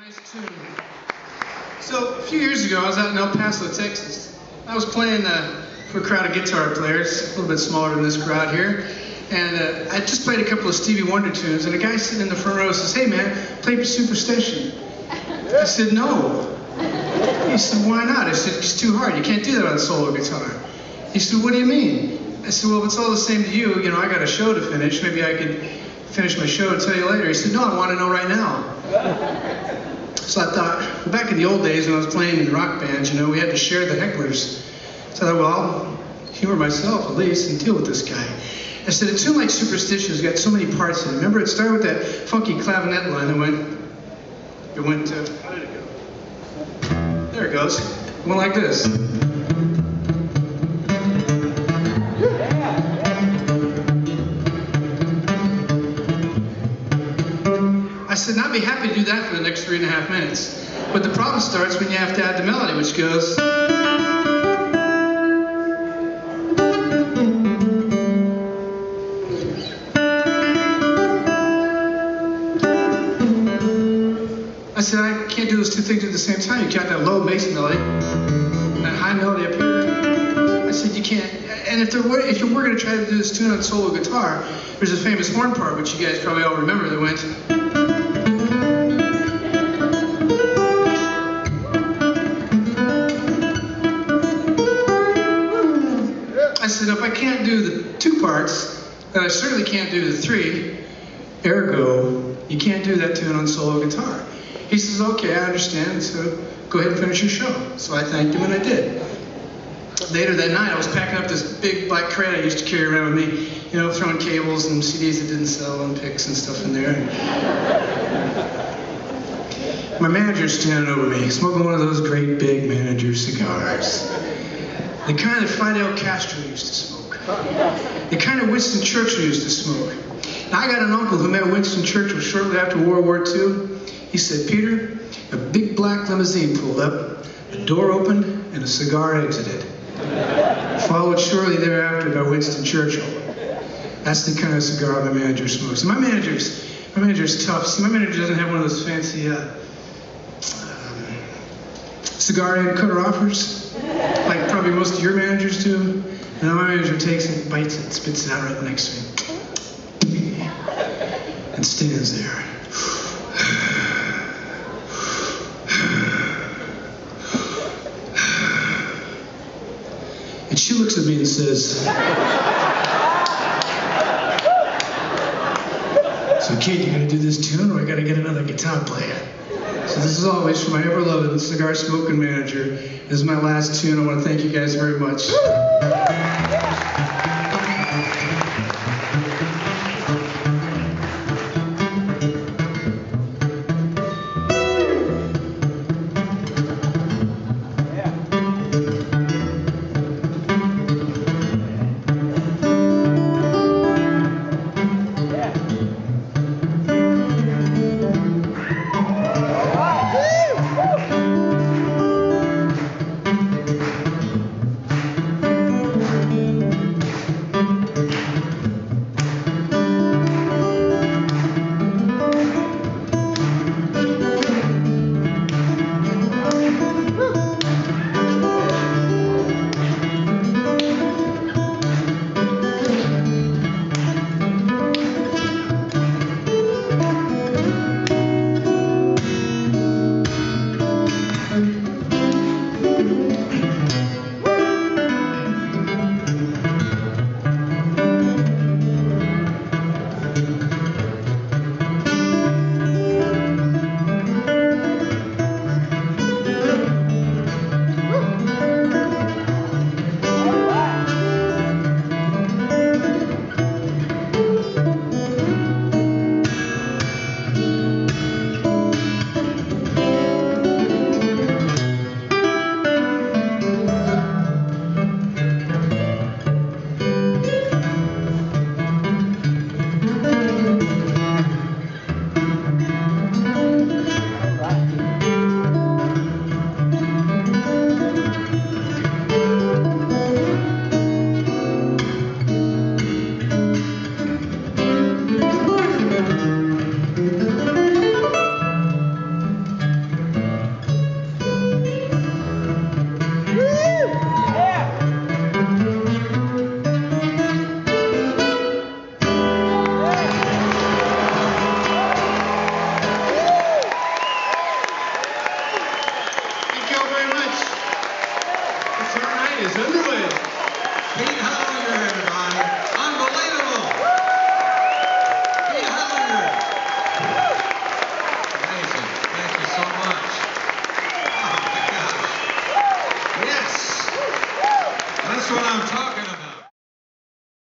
Nice tune. So, a few years ago, I was out in El Paso, Texas. I was playing for a crowd of guitar players, a little bit smaller than this crowd here. And I just played a couple of Stevie Wonder tunes, and a guy sitting in the front row says, "Hey man, play Superstition." I said, "No." He said, "Why not?" I said, "It's too hard. You can't do that on solo guitar." He said, "What do you mean?" I said, "Well, if it's all the same to you, I got a show to finish. Maybe I could finish my show and tell you later." He said, "No, I want to know right now." So I thought, well, back in the old days when I was playing in rock bands, we had to share the hecklers. So I thought, well, I'll humor myself at least and deal with this guy. I said, a tune like Superstition has got so many parts in it. Remember, it started with that funky clavinet line that went, how did it go? There it goes. It went like this. I said, I'd be happy to do that for the next 3.5 minutes. But the problem starts when you have to add the melody, which goes... I said, I can't do those two things at the same time. You can't have that low bass melody and that high melody up here. I said, you can't. And if you were going to try to do this tune on solo guitar, there's a famous horn part, which you guys probably all remember, that went... I said, if I can't do the 2 parts, then I certainly can't do the 3. Ergo, you can't do that tune on solo guitar. He says, okay, I understand, so go ahead and finish your show. So I thanked him, and I did. Later that night, I was packing up this big black crate I used to carry around with me, throwing cables and CDs that didn't sell and picks and stuff in there. My manager's standing over me, smoking one of those great big manager cigars. The kind that Fidel Castro used to smoke. The kind that Winston Churchill used to smoke. Now, I got an uncle who met Winston Churchill shortly after World War II. He said, "Peter, a big black limousine pulled up, a door opened, and a cigar exited." Followed shortly thereafter by Winston Churchill. That's the kind of cigar my manager smokes. And my manager's tough. See, my manager doesn't have one of those fancy cigar end cutter offers, like probably most of your managers do. And my manager takes it, bites it, spits it out right next to me, and stands there. And she looks at me and says, "So kid, you gonna do this tune, or I gotta get another guitar player?" So this is always from my ever-loving cigar-smoking manager. This is my last tune. I want to thank you guys very much.